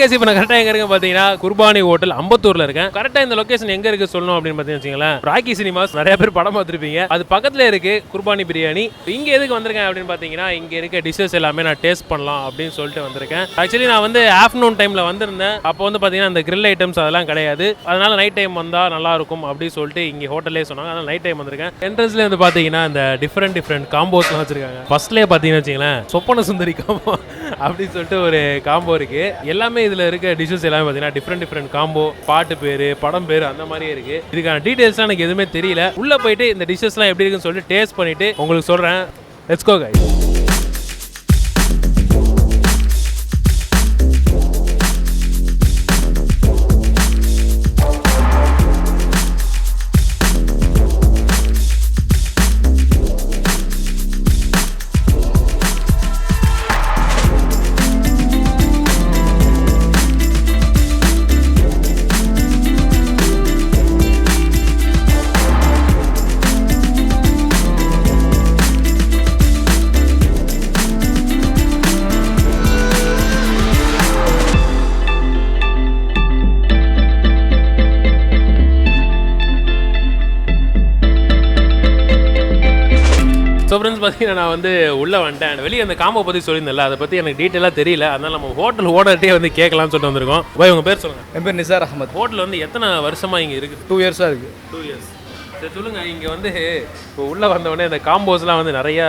Case இப்போ நான் கரெக்டாக எங்கே இருக்கேன் பார்த்தீங்கன்னா குர்பானி ஹோட்டல் அம்பத்தூரில் இருக்கேன். கரெக்டாக இந்த லொகேஷன் எங்கே இருக்குது சொல்லணும் அப்படின்னு பார்த்தீங்கன்னு வச்சுங்களேன், ராக்கி சினிமாஸ் நிறைய பேர் படம் பார்த்துருப்பீங்க, அது பக்கத்தில் இருக்குது குர்பானி பிரியாணி. இங்கே எதுக்கு வந்திருக்கேன் அப்படின்னு பார்த்தீங்கன்னா, இங்கே இருக்க டிஷ்ஷஸ் எல்லாமே நான் டேஸ்ட் பண்ணலாம் அப்படின்னு சொல்லிட்டு வந்திருக்கேன். ஆக்சுவலி நான் வந்து ஆஃப்டர்நூன் டைமில் வந்திருந்தேன். அப்போ வந்து பார்த்தீங்கன்னா இந்த கிரில் ஐட்டம்ஸ் அதெல்லாம் கிடையாது. அதனால நைட் டைம் வந்தால் நல்லா இருக்கும் அப்படின்னு சொல்லிட்டு இங்கே ஹோட்டலே சொன்னாங்க. அதனால் நைட் டைம் வந்திருக்கேன். என்ட்ரன்ஸ்லேயே வந்து பார்த்தீங்கன்னா இந்த டிஃப்ரெண்ட் காம்போஸ்லாம் வச்சிருக்காங்க. ஃபர்ஸ்ட்லேயே பார்த்தீங்கன்னா வச்சுங்களேன், சொப்பன சுந்தரி காம்போ அப்படின்னு சொல்லிட்டு ஒரு காம்போ இருக்கு. எல்லாமே இதில் இருக்க டிஷ்ஷஸ் எல்லாமே பார்த்தீங்கன்னா டிஃப்ரெண்ட் காம்போ, பாட்டு பேர், படம் பேர் அந்த மாதிரியே இருக்கு. இதுக்கான டீடைல்ஸ்லாம் எனக்கு எதுவுமே தெரியல. உள்ள போயிட்டு இந்த டிஷ்ஷஸ்லாம் எப்படி இருக்குன்னு சொல்லிட்டு டேஸ்ட் பண்ணிட்டு உங்களுக்கு சொல்றேன். Let's go guys. So friends பார்த்தீங்கன்னா நான் வந்து உள்ளே வந்துட்டேன். வெளியே அந்த காம்போ பற்றி சொல்லியிருந்தேன்ல, அதை பற்றி எனக்கு டீட்டெயிலாக தெரியல. அதனால் நம்ம ஹோட்டல் ஓனர்கிட்டே வந்து கேட்கலாம்னு சொல்லிட்டு வந்திருக்கோம். போய் உங்கள் பேர் சொல்லுங்கள். என் பேர் நிசார் அஹமத். ஹோட்டல் வந்து எத்தனை வருஷமாக இங்கே இருக்குது? 2 இயர்ஸாக இருக்குது. 2 இயர்ஸ். சரி சொல்லுங்கள், இங்கே வந்து இப்போ உள்ளே வந்தவொடனே இந்த காம்போஸ்லாம் வந்து நிறையா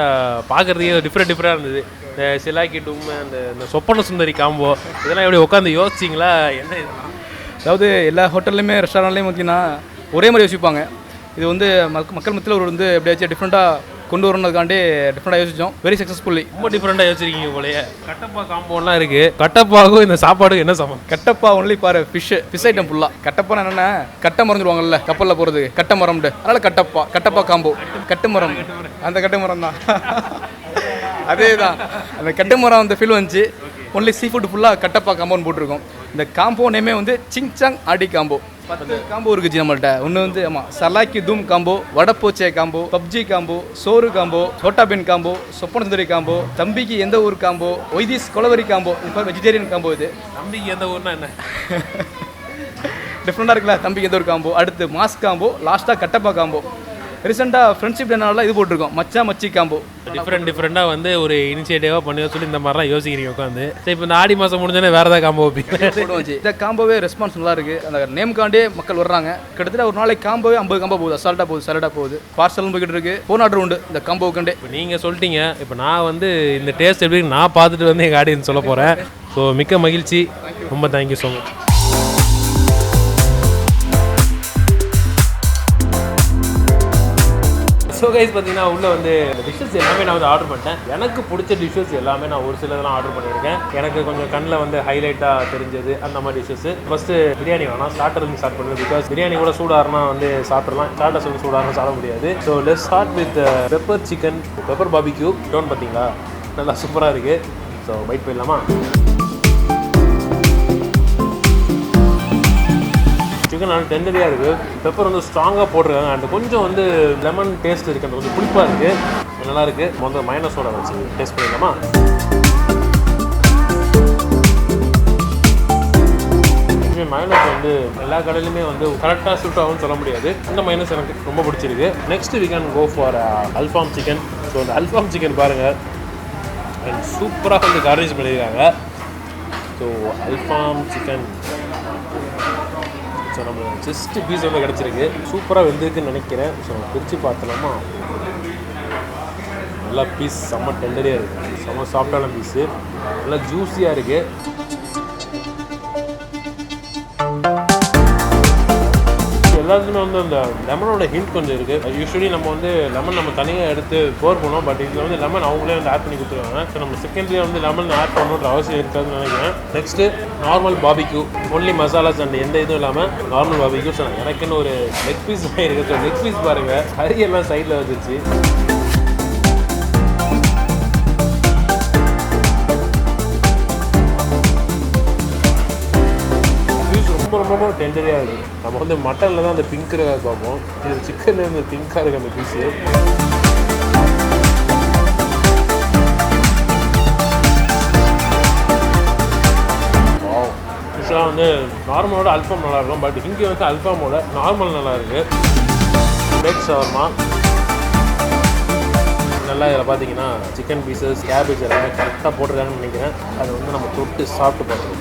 பார்க்குறதுக்கே டிஃப்ரெண்ட்டாக இருந்தது. இந்த சிலாக்கி டும், இந்த சொப்பன சுந்தரி காம்போ, இதெல்லாம் எப்படி உட்காந்து யோசிச்சிங்களா என்ன இதெல்லாம்? அதாவது எல்லா ஹோட்டல்லையுமே ரெஸ்டாரண்ட்லேயும் பார்த்தீங்கன்னா ஒரே மாதிரி யோசிப்பாங்க. இது வந்து மக்கள் மத்தியில் ஒரு வந்து எப்படியாச்சும் டிஃப்ரெண்ட்டாக கொண்டு வரணுக்காண்டி டிஃப்ரெண்டாக யோசிச்சோம். Very successfully. ரொம்ப டிஃப்ரெண்டாக யோசிச்சிருக்கீங்க போலயே. கட்டப்பா காம்போலாம் இருக்குது. கட்டப்பாவுக்கும் இந்த சாப்பாடுக்கும் என்ன சமம்? கட்டப்பா ஒன்லி பாரு ஃபிஷ் ஐட்டம் ஃபுல்லாக. கட்டப்பா என்னென்ன கட்டை மறந்துடுவாங்கல்ல கப்பலில் போகிறது, கட்டை மரம்ட்டு, அதனால் கட்டப்பா காம்போ. கட்டு மரம், அந்த கட்டு மரம் தான். அதே தான், அந்த கட்டு மரம் அந்த ஃபீல் வந்துச்சு. ஒன்லி சீ ஃபுட் ஃபுல்லாக கட்டப்பா காம்போன்னு போட்டிருக்கோம். இந்த காம்போ நேமே வந்து சிங்சாங் ஆடி காம்போ. 10 காம்போ இருக்குது நம்மள்ட்ட. ஒன்று வந்து ஆமாம் சலாக்கி தூம் காம்போ, வடப்போச்சே காம்போ, பப்ஜி காம்போ, சோறு காம்போ, சோட்டாபின் காம்போ, சொப்பன சுந்தரி காம்போ, தம்பிக்கு எந்த ஊர் காம்போ, ஒய்தீஸ் கொலவரி காம்போ. இப்போ வெஜிடேரியன் காம்போ. இது தம்பிக்கு எந்த ஊர்னா என்ன டிஃப்ரெண்டாக இருக்குல்ல. தம்பிக்கு எந்த ஒரு காம்போ. அடுத்து மாஸ் காம்போ, லாஸ்ட்டாக கட்டப்பா காம்போ. ரீசெண்டாக ஃப்ரெண்ட்ஷிப் டேனால இது போட்டிருக்கோம், மச்சா மச்சி காம்போ. டிஃப்ரெண்டாக வந்து ஒரு இனிஷியேட்டிவாக பண்ணி சொல்லி இந்த மாதிரிலாம் யோசிக்கிறீங்க உட்காந்து. சரி, இப்போ இந்த ஆடி மாதம் முடிஞ்சோன்னே வேறு ஏதாவது காம்போ வைப்பீங்க? இந்த காம்போவே ரெஸ்பான்ஸ் நல்லா இருக்குது. அந்த நேம்காண்டே மக்கள் வர்றாங்க. கிட்டத்தட்ட ஒரு நாளைக்கு காம்போவே 50 காம்போ போகுது. அசால்ட்டாக போகுது, சலடாக போகுது. பார்சலும் போய்கிட்டு இருக்கு. ஃபோன் ஆர்டர் உண்டு இந்த காம்போவுக்காண்டே. இப்போ நீங்கள் சொல்லிட்டீங்க. இப்போ நான் வந்து இந்த டேஸ்ட் எப்படி நான் பார்த்துட்டு வந்து எங்கள் ஆடியன்ஸ் சொல்ல போகிறேன். ஸோ மிக்க மகிழ்ச்சி, ரொம்ப thank you so much. So guys பார்த்தீங்கன்னா உள்ளே வந்து டிஷ்ஷஸ் எல்லாமே நான் வந்து ஆர்டர் பண்ணிட்டேன். எனக்கு பிடிச்ச டிஷ்ஷஸ் எல்லாமே நான் ஒரு சிலதெல்லாம் ஆர்டர் பண்ணியிருக்கேன். எனக்கு கொஞ்சம் கண்ணில் வந்து ஹைலைட்டாக தெரிஞ்சது அந்த மாதிரி டிஷ்ஷஸ். ஃபஸ்ட்டு பிரியாணி வேணாம், ஸ்டார்டர் வந்து ஸ்டார்ட் பண்ணுவேன். பிகாஸ் பிரியாணி கூட சூடாருனா வந்து சாப்பிட்றலாம், ஸ்டார்டர்ஸ் வந்து சூடாருனா சாப்பிட முடியாது. So let's start with pepper chicken, pepper barbecue. Tone பார்த்தீங்களா, நல்லா சூப்பராக இருக்குது. ஸோ பைட் போயிடலாமா? சிக்கன் நல்லா டெண்டரியாக இருக்குது. பெப்பர் வந்து ஸ்ட்ராங்காக போட்டிருக்காங்க. அண்ட் கொஞ்சம் வந்து லெமன் டேஸ்ட் இருக்குது. அந்த கொஞ்சம் புளிப்பாக இருக்குது, நல்லாயிருக்கு. முதல்ல மைனஸோட வச்சு டேஸ்ட் பண்ணிடலாமா? மைனஸ் வந்து எல்லா கடையிலுமே வந்து கரெக்டாக சூட் ஆகும்னு சொல்ல முடியாது. இந்த மைனஸ் எனக்கு ரொம்ப பிடிச்சிருக்கு. Next we can go for alfaham chicken. So அந்த அல்ஃபாம் சிக்கன் பாருங்கள், அண்ட் சூப்பராக வந்து கார்னிஷ் பண்ணியிருக்காங்க. ஸோ அல்ஃபாம் சிக்கன், ஸோ நம்ம ஜஸ்ட் பீஸ் வந்து கிடச்சிருக்கு. சூப்பராக வெந்திருக்குன்னு நினைக்கிறேன். ஸோ பிரித்து பார்த்தலாமா? நல்லா பீஸ் செம்ம டெண்டரியாக இருக்குது, செம்ம சாஃப்டான பீஸு, நல்லா ஜூஸியாக இருக்குது. எல்லாத்துக்குமே வந்து அந்த லெமனோட ஹிண்ட் கொஞ்சம் இருக்குது. யூஸ்வலி நம்ம வந்து லெமன் நம்ம தனியாக எடுத்து போர் பண்ணுவோம். பட் இதில் வந்து லெமன் அவங்களே வந்து ஆட் பண்ணி கொடுத்துருவாங்க. ஸோ நம்ம செகண்டரியாக வந்து லெமன் ஆட் பண்ணணுன்ற அவசியம் இருக்காதுன்னு நினைக்கிறேன். Next normal barbecue, only masalas and எந்த இதுவும் இல்லாமல் நார்மல் பாபிக்யூ. ஸோ எனக்குன்னு ஒரு லெக் பீஸ் இருக்குது. ஸோ லெக் பீஸ் பாருங்கள், கறியெல்லாம் சைடில் வந்துச்சு. ரொம்ப டெண்டரியாக இருக்குது. நம்ம வந்து மட்டனில் தான் அந்த பிங்க் இருக்காக பார்ப்போம். இது சிக்கனில் இந்த பிங்காக இருக்குது அந்த பீஸு. வந்து நார்மலோட அல்ஃபாம் நல்லா இருக்கும், பட் இங்கே வந்து அல்ஃபாமோட நார்மல் நல்லா இருக்குது. பிளேட் ஷவர்மா நல்லா இதில் பார்த்தீங்கன்னா சிக்கன் பீசஸ் கேபேஜ் எல்லாமே கரெக்டாக போட்டிருக்காங்கன்னு நினைக்கிறேன். அதை வந்து நம்ம தொட்டு சாப்பிட்டு பார்க்கணும்.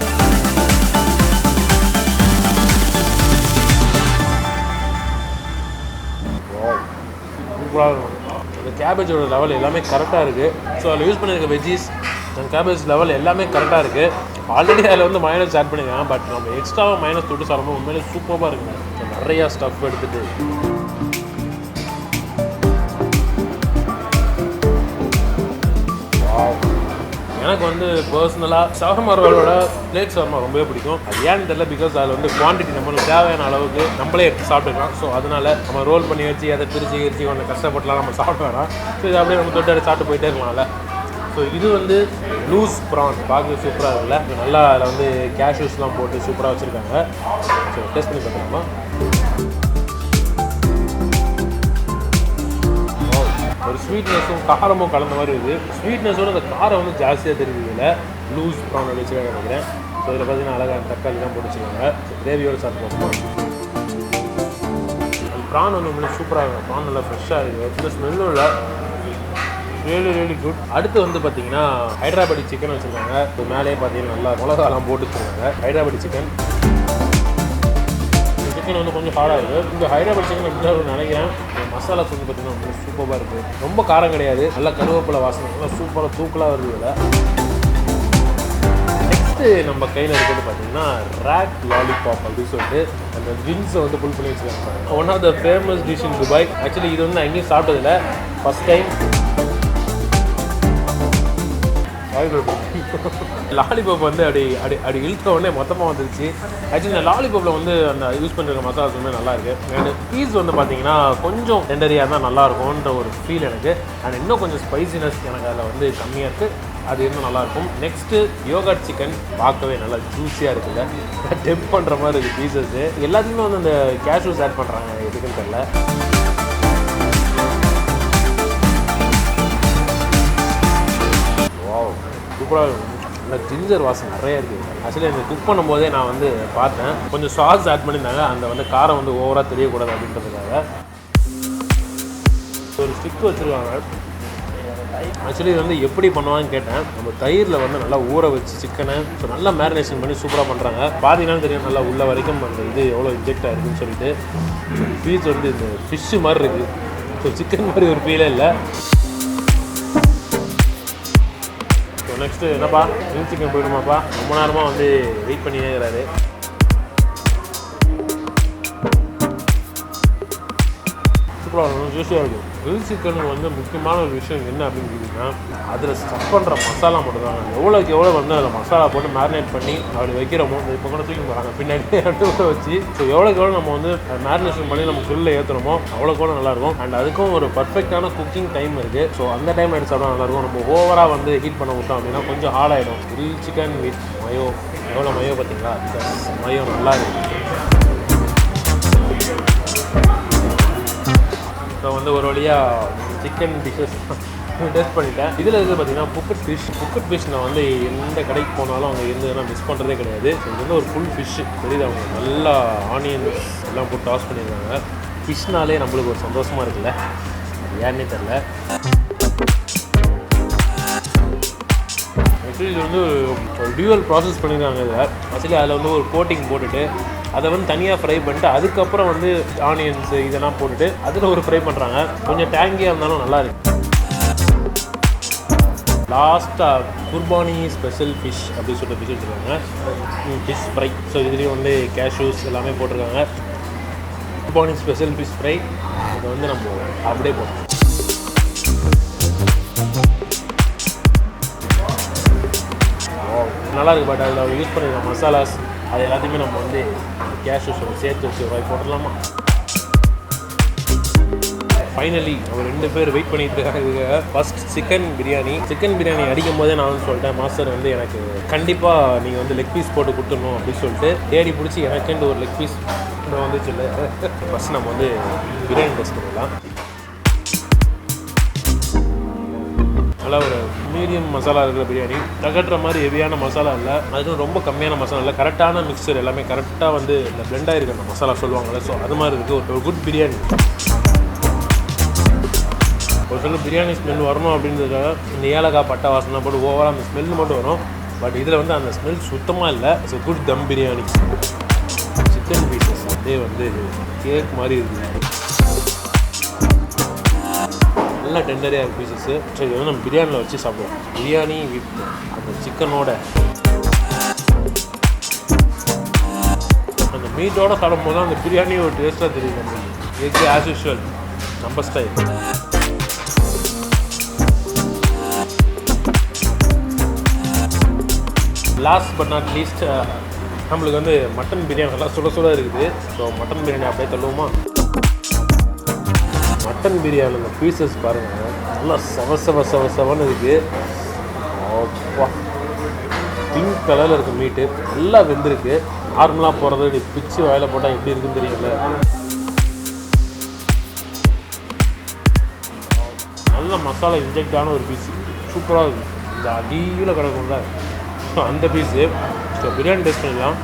சூப்பராக இருக்கும். அந்த கேபேஜோட லெவல் எல்லாமே கரெக்டாக இருக்குது. ஸோ அதில் யூஸ் பண்ணியிருக்க வெஜ்ஜீஸ் அந்த கேபேஜ் லெவல் எல்லாமே கரெக்டாக இருக்குது. ஆல்ரெடி அதில் வந்து மைனஸ் ஆட் பண்ணியிருக்காங்க, பட் நம்ம எக்ஸ்ட்ராவாக மைனஸ் தொட்டு சாப்பிடும்போது உண்மையிலே சூப்பராக இருக்குங்க. நிறையா ஸ்டஃப் எடுத்துகிட்டு எனக்கு வந்து பர்சனலாக ஷவர்மா ரோலோட பிளேட் ஷவர்மா ரொம்பவே பிடிக்கும். அது ஏன்னு தெரியல, பிகாஸ் அதில் வந்து குவான்டிட்டி நம்மளுக்கு தேவையான அளவுக்கு நம்மளே எடுத்து சாப்பிட்டுக்கலாம். ஸோ அதனால் நம்ம ரோல் பண்ணி வச்சு அதை பிரித்து கொஞ்சம் கஷ்டப்பட்டுலாம் நம்ம சாப்பிட வேணாம். ஸோ இது அப்படியே நம்ம தொட்டு சாப்பிட்டு போயிட்டே இருக்கலாம்ல. ஸோ இது வந்து லூஸ் ப்ரான் பார்க்க சூப்பராக இருக்குல்ல, நல்லா அதில் வந்து கேஷ்யூஸ்லாம் போட்டு சூப்பராக வச்சுருக்காங்க. ஸோ டேஸ்ட் பண்ணி பார்த்துக்கலாமா? ஒரு ஸ்வீட்னஸும் காரமும் கலந்த மாதிரி இருக்குது. ஸ்வீட்னஸோட அந்த காரம் வந்து ஜாஸ்தியாக தெரியுது. இதில் லூஸ் ப்ரான் வச்சுருக்காங்க நினைக்கிறேன். ஸோ இதில் பார்த்தீங்கன்னா அழகாக தக்காளி தான் போட்டுச்சுருக்காங்க. கிரேவியோடு சாப்பிடுவோம். அந்த ப்ரான் வந்து ரொம்ப சூப்பராக இருக்கும். ப்ரான் நல்லா ஃப்ரெஷ்ஷாக இருக்குது. இந்த ஸ்மெல்லும் இல்லை, ரியலி குட். அடுத்து வந்து பார்த்தீங்கன்னா ஹைதராபாடி சிக்கன் வச்சுருக்காங்க. இப்போ மேலேயே பார்த்தீங்கன்னா நல்லா மிளகாலாம் போட்டு வச்சுருக்காங்க. ஹைதராபாடி சிக்கன் வந்து கொஞ்சம் ஹார்டாக இருக்குது. இந்த ஹைதராபாத் சிக்கன் எப்படி நினைக்கிறேன். மசாலாஸ் வந்து பார்த்தீங்கன்னா ரொம்ப சூப்பராக இருக்குது. ரொம்ப காரம் கிடையாது, நல்லா கருவேப்பிலை வாசனை நல்லா சூப்பராக தூக்கலாக வருது. இதில் நெக்ஸ்ட்டு நம்ம கையில் இருக்கிறது பார்த்தீங்கன்னா ராக் லாலிபாப் அப்படின்னு சொல்லிட்டு அந்த விங்ஸை வந்து புல் பண்ணி வச்சுருக்காங்க. One of the famous dish in Dubai. Actually இது வந்து நான் எங்கேயும் சாப்பிட்டதில்லை, ஃபஸ்ட் டைம். லாலிபாப் வந்து அப்படி இழுத்த உடனே மொத்தமாக வந்துருச்சு. ஆக்சுவலி இந்த லாலிபாப்பில் வந்து அந்த யூஸ் பண்ணிருக்க மசாலாஸ் வந்து நல்லா இருக்குது. அண்ட் பீஸ் வந்து பார்த்தீங்கன்னா கொஞ்சம் டெண்டரியாக இருந்தால் நல்லாயிருக்கும்ன்ற ஒரு ஃபீல் எனக்கு. அண்ட் இன்னும் கொஞ்சம் ஸ்பைசினஸ் எனக்கு அதில் வந்து கம்மியாக இருக்குது, அது இன்னும் நல்லாயிருக்கும். நெக்ஸ்ட்டு யோகர்ட் சிக்கன் பார்க்கவே நல்லா ஜூஸியாக இருக்குல்ல, டெம்ப் பண்ணுற மாதிரி இருக்குது பீசஸ்ஸு. எல்லாத்துக்குமே வந்து அந்த கேஷ்யூஸ் ஆட் பண்ணுறாங்க, எதுக்குன்னு தெரியல. சூப்பராக இருக்கும். இந்த ஜிஞ்சர் வாசம் நிறைய இருக்குது. ஆக்சுவலி அந்த குக் பண்ணும்போதே நான் வந்து பார்த்தேன், கொஞ்சம் சாஸ் ஆட் பண்ணியிருந்தாங்க. அந்த வந்து காரம் வந்து ஓவராக தெரியக்கூடாது அப்படின்றதுக்காக ஒரு ஸ்டிக் வச்சுருக்காங்க. ஆக்சுவலி இது வந்து எப்படி பண்ணுவாங்கன்னு கேட்டேன். நம்ம தயிரில் வந்து நல்லா ஊற வச்சு சிக்கனை ஸோ நல்லா மேரினேஷன் பண்ணி சூப்பராக பண்ணுறாங்க. பார்த்தீங்கன்னா தெரியும் நல்லா உள்ள வரைக்கும் அந்த இது எவ்வளோ இன்ஜெக்ட் ஆகிருக்குன்னு சொல்லிட்டு. பீஸ் வந்து இந்த ஃபிஷ்ஷு மாதிரி இருக்குது. ஸோ சிக்கன் மாதிரி ஒரு ஃபீலே இல்லை. நெக்ஸ்ட்டு என்னப்பா கிரில் சிக்கன் போயிடுமாப்பா? ரொம்ப நேரமாக வந்து வெயிட் பண்ணியே இருக்கிறாரு. சூப்பராக ஜூஸியாக இருக்கும். கிரில் சிக்கனுக்கு வந்து முக்கியமான ஒரு விஷயம் என்ன அப்படின்னு கேட்டிங்கன்னா அதில் ஸ்டஃப் பண்ணுற மசாலா மட்டும்தாங்க. எவ்வளோக்கு எவ்வளோ வந்து அதில் மசாலா போட்டு மேரினேட் பண்ணி அப்படி வைக்கிறோமோ, இப்போ கூட தூக்கி போகிறாங்க பின்னாடி அடுத்த வச்சு. ஸோ எவ்வளோக்கு எவ்வளோ நம்ம வந்து மேரினேஷன் பண்ணி நம்ம கிரில்ல ஏற்றுறோமோ அவ்வளோக்கு எவ்வளோ நல்லாயிருக்கும். அண்ட் அதுக்கும் ஒரு பர்ஃபெக்டான குக்கிங் டைம் இருக்குது. ஸோ அந்த டைம் எடுத்து சாப்பிட்டா நல்லாயிருக்கும். நம்ம ஓவராக வந்து ஹீட் பண்ண விட்டோம் அப்படின்னா கொஞ்சம் ஹார்ட் ஆகிடும். கிரில் சிக்கன் வித் மயோ, எவ்வளோ மயோ பார்த்தீங்களா? மயோ நல்லா இருக்குது. ஸோ வந்து ஒரு வழியாக சிக்கன் டிஷ்ஷஸ் டேஸ்ட் பண்ணிட்டேன். இதில் இருக்குது பார்த்தீங்கன்னா புக்கட் ஃபிஷ் நான் வந்து எந்த கடைக்கு போனாலும் அங்கே இருந்ததுன்னா மிஸ் பண்ணுறதே கிடையாது. ஸோ இது வந்து ஒரு ஃபுல் ஃபிஷ்ஷு தெரியுது. அவங்க நல்லா ஆனியன்ஸ் எல்லாம் போட்டு டாஸ் பண்ணியிருக்காங்க. ஃபிஷ்னாலே நம்மளுக்கு ஒரு சந்தோஷமாக இருக்குல்ல, ஏன்னே தெரில. ஆக்சுவலி இது வந்து ஒரு டியூவல் ப்ராசஸ் பண்ணியிருக்காங்க. இதில் ஆக்சுவலி அதில் வந்து ஒரு கோட்டிங் போட்டுட்டு அதை வந்து தனியாக ஃப்ரை பண்ணிட்டு அதுக்கப்புறம் வந்து ஆனியன்ஸு இதெல்லாம் போட்டுட்டு அதில் ஒரு ஃப்ரை பண்ணுறாங்க. கொஞ்சம் டேங்கியாக இருந்தாலும் நல்லா இருக்குது. லாஸ்ட்டாக குர்பானி ஸ்பெஷல் ஃபிஷ் அப்படின்னு சொல்லிட்டு ஃபிஷ் வச்சுருக்காங்க. Fish fry. ஸோ இதுலேயும் வந்து கேஷ்யூஸ் எல்லாமே போட்டிருக்காங்க. குர்பானி ஸ்பெஷல் ஃபிஷ் ஃப்ரை இதை வந்து நம்ம அப்படியே போட்டோம். நல்லா இருக்குது. பட் அதில் யூஸ் பண்ணிருக்க மசாலாஸ் அது எல்லாத்தையுமே நம்ம வந்து கேஷ்யூஸோட சேர்த்து வச்சு வாய் போட்டுடலாமா? ஃபைனலி அவர் 2 பேர் வெயிட் பண்ணிட்டு இருக்காங்க. ஃபர்ஸ்ட் சிக்கன் பிரியாணி அடிக்கும் போதே நான் வந்து சொல்லிட்டேன், மாஸ்டர் வந்து எனக்கு கண்டிப்பாக நீங்கள் வந்து லெக் பீஸ் போட்டு கொடுத்துடணும் அப்படின்னு சொல்லிட்டு தேடி பிடிச்சி எனக்குண்டு ஒரு லெக் பீஸ் வந்துச்சு இல்லை. ஃபஸ்ட் நம்ம வந்து பிரியாணி டெஸ்ட் பண்ணலாம். நல்லா ஒரு மீடியம் ப்ரீமியம் மசாலா இருக்கிற பிரியாணி. தகட்டுற மாதிரி ஹெவியான மசாலா இல்லை, அதுவும் ரொம்ப கம்மியான மசாலா இல்லை, கரெக்டான மிக்சர் எல்லாமே கரெக்டாக வந்து இந்த பிளெண்ட் ஆகிருக்கு அந்த மசாலா சொல்லுவாங்கள்ல. ஸோ அது மாதிரி இருக்குது ஒரு குட் பிரியாணி. ஒரு சில பிரியாணி ஸ்மெல் வரணும் அப்படின்றதுக்காக இந்த ஏலக்காய் பட்டை வாசனை போட்டு ஓவராக அந்த ஸ்மெல் மட்டும் வரும். பட் இதில் வந்து அந்த ஸ்மெல் சுத்தமாக இல்லை. It's good them biryani. Chicken pieces அப்படியே வந்து கேக் மாதிரி இருக்குது, நல்லா டெண்டரியாக இருக்குது பீசஸ்ஸு. ஸோ இது வந்து நம்ம பிரியாணியில் வச்சு சாப்பிடுவோம். பிரியாணி வித் அந்த சிக்கனோட அந்த மீட்டோட சாப்பிடும் போது அந்த பிரியாணி ஒரு டேஸ்ட்டாக தெரியும் நம்மளுக்கு. எக் ஆஸ் யூஷுவல் நம்ம style. Last but not least நம்மளுக்கு வந்து மட்டன் பிரியாணி நல்லா சுட சுட இருக்குது. ஸோ மட்டன் பிரியாணி அப்படியே தள்ளுவோமா? மட்டன் பிரியாணி அந்த பீசஸ் பாருங்கள், நல்லா செவன்னு இருக்குது. பிங்க் கலரில் இருக்குது மீட்டு, நல்லா வெந்திருக்கு. நார்மலாக போகிறது இப்படி பிச்சு வாயில் போட்டால் எப்படி இருக்குன்னு தெரியல. நல்ல மசாலா இன்ஜெக்ட் ஆன ஒரு பீஸு, சூப்பராக இருக்குது. இந்த அடியில் கிடக்கும்ல அந்த பீஸு. ஸோ பிரியாணி டேஸ்ட் பண்ணலாம்.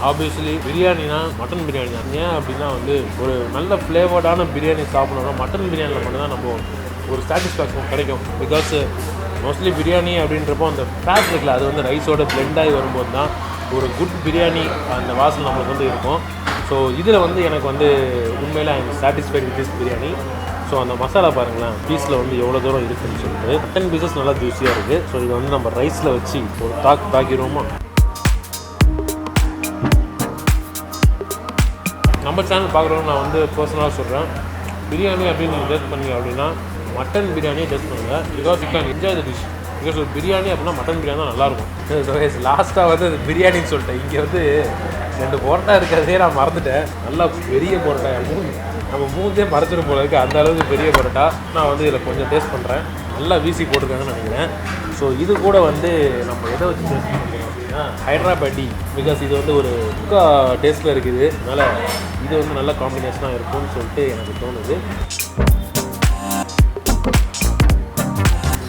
ஆப்வியஸ்லி பிரியாணினா மட்டன் பிரியாணி தான். ஏன் அப்படின்னா வந்து ஒரு நல்ல ஃப்ளேவர்டான பிரியாணி சாப்பிடணும்னா மட்டன் பிரியாணியில் மட்டும்தான் நம்ம ஒரு சாட்டிஸ்ஃபேக்ஷன் கிடைக்கும். பிகாஸ் மோஸ்ட்லி பிரியாணி அப்படின்றப்போ அந்த ஃபேட் இருக்குல்ல, அது வந்து ரைஸோட பிளெண்ட் ஆகி வரும்போது தான் ஒரு குட் பிரியாணி அந்த வாசனை நம்மளுக்கு வந்து இருக்கும். ஸோ இதில் வந்து எனக்கு வந்து உண்மையில் I am satisfied with this biryani. So அந்த மசாலா பாருங்களேன், பீஸில் வந்து எவ்வளோ தூரம் இருக்குதுன்னு சொல்லிட்டு. மட்டன் பீசஸ் நல்லா ஜூஸியாக இருக்குது. ஸோ இதை வந்து நம்ம ரைஸில் வச்சு ஒரு தாக்கிடுவோமா? நம்ம சேனல் பார்க்குறவங்க நான் வந்து பர்சனலாக சொல்கிறேன், பிரியாணி அப்படின்னு நீங்கள் டேஸ்ட் பண்ணீங்க அப்படின்னா மட்டன் பிரியாணியை டேஸ்ட் பண்ணுங்கள். Because you can enjoy the dish. Because ஒரு பிரியாணி அப்படின்னா மட்டன் பிரியாணி தான் நல்லாயிருக்கும். லாஸ்ட்டாக வந்து அது பிரியாணின்னு சொல்லிட்டேன். இங்கே வந்து 2 பரோட்டா இருக்கிறதே நான் மறந்துட்டேன். நல்லா பெரிய பரோட்டா, நம்ம மூஞ்சே மறைச்சிடும் போல இருக்குது, அந்த அளவுக்கு பெரிய பரோட்டா. நான் வந்து இதில் கொஞ்சம் டேஸ்ட் பண்ணுறேன். நல்லா வீசி போட்டிருக்காங்கன்னு நினைக்கிறேன். ஸோ இது கூட வந்து நம்ம எதை வச்சு டேஸ்ட் பண்ணுறோம் அப்படின்னா ஹைதராபாடி. பிகாஸ் இது வந்து ஒரு குக்கா டேஸ்ட்டில் இருக்குது, அதனால் இது வந்து நல்ல காம்பினேஷனாக இருக்கும்னு சொல்லிட்டு எனக்கு தோணுது.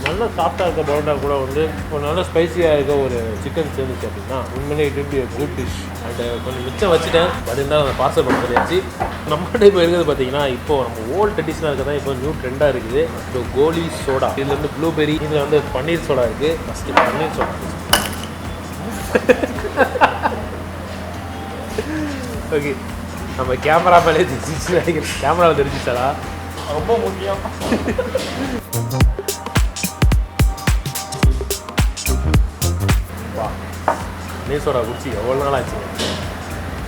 நல்ல சாஃப்டாக இருக்க பரோட்டா கூட வந்து ஒரு நல்ல ஸ்பைசியாக இருக்க ஒரு சிக்கன் சேர்ந்துச்சு அப்படின்னா உண்மையிலே it be good dish. And கொஞ்சம் மிச்சம் வச்சுட்டேன், பட் இருந்தாலும் அந்த பார்சல் பண்ண தெரியாச்சு. நம்மகிட்ட இப்போ இருக்கிறது பார்த்தீங்கன்னா இப்போ நம்ம ஓல்டு ட்ரெடிஷனாக இருக்கிறது தான் இப்போ நியூ ட்ரெண்டாக இருக்குது. ஸோ கோலி சோடா, இதில் வந்து ப்ளூபெரி, இதில் வந்து பன்னீர் சோடா இருக்குது. ஃபஸ்ட்டு பன்னீர் சோடா. ஓகே, நம்ம கேமரா மேலே தெரிஞ்சிச்சு நினைக்கிறேன். கேமராவில் தெரிஞ்சிச்சாடா, ரொம்ப முக்கியம். வா, பன்னீர் சோடா குடிச்சு எவ்வளோ நாள் ஆச்சு.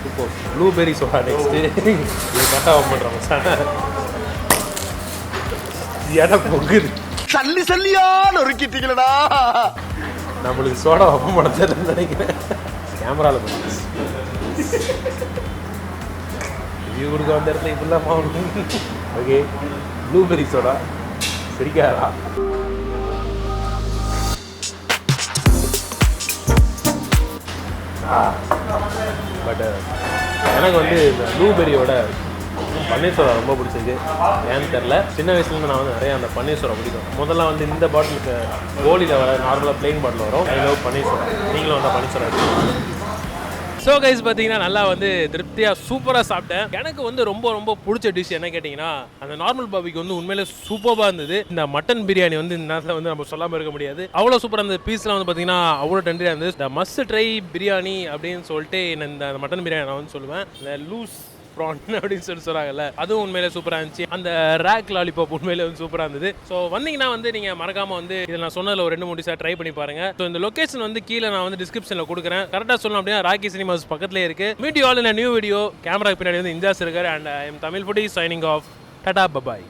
சூப்பர். Blueberry soda next. இது கரெக்டாக ஓப்பன் பண்ணுறோம் சார். இடம் பொங்குது. சல்லியான ஒருக்கிட்டீங்களா? நம்மளுக்கு சோடா ஓப்பன் பண்ண தெரியலன்னு நினைக்கிறேன். கேமராவில் பண்ணிச்சு ரிவ்யூ கொடுக்க வந்த இடத்துல இப்படிலாம் ஆகணும். ஓகே, ப்ளூபெரி சோடா சரிக்காதா? பட் எனக்கு வந்து இந்த ப்ளூபெரியோட பன்னீர் சோடா ரொம்ப பிடிச்சிருக்கு. ஏன்னு தெரில, சின்ன வயசுலேருந்து நான் வந்து நிறைய அந்த பன்னீர் சோடா பிடிக்கும். முதல்ல வந்து இந்த பாட்டிலுக்கு கோலியில் வர நார்மலாக பிளெயின் பாட்டில் வரும். I love paneer soda. நீங்களும் வந்தால் பன்னீர் சோடா எடுத்துக்கோங்க. ஸோ கைஸ் பார்த்தீங்கன்னா நல்லா வந்து திருப்தியாக சூப்பராக சாப்பிட்டேன். எனக்கு வந்து ரொம்ப பிடிச்ச டிஷ் என்ன கேட்டிங்கன்னா அந்த நார்மல் பாபிக்கு வந்து உண்மையிலே சூப்பராக இருந்தது. இந்த மட்டன் பிரியாணி வந்து இந்த நேரத்தில் வந்து நம்ம சொல்லாமல் இருக்க முடியாது. அவ்வளோ சூப்பராக இருந்தது. பீஸ்லாம் வந்து பார்த்தீங்கன்னா அவ்வளோ டெண்டரியாக இருந்தது. இந்த மஸ்ட் ட்ரை பிரியாணி அப்படின்னு சொல்லிட்டு இந்த மட்டன் பிரியாணி நான் வந்து சொல்லுவேன். இந்த லூஸ் ப்ரான் அப்படின்னு சொல்கிறாங்கல்ல, அதுவும் உண்மையிலே சூப்பராக இருந்துச்சு. அந்த ரேக் லாலிபாப் உண்மையிலே வந்து சூப்பராக இருந்தது. ஸோ வந்தீங்கன்னா வந்து நீங்கள் மறக்காமல் வந்து இதில் நான் சொன்னதில் ஒரு 2-3 டிஷ்ஷாக ட்ரை பண்ணி பாருங்க. ஸோ இந்த லொகேஷன் வந்து கீழே நான் வந்து டிஸ்கிரிப்ஷனில் கொடுக்குறேன். கரெக்டாக சொல்லணும் அப்படின்னா ராக்கி சினிமாஸ் பக்கத்துலேயே இருக்குது. Meet you all in a new video. Camera பின்னாடி வந்து இன்ஜாஸ் இருக்கார். And I am Tamil foodie signing off. Tata bye bye.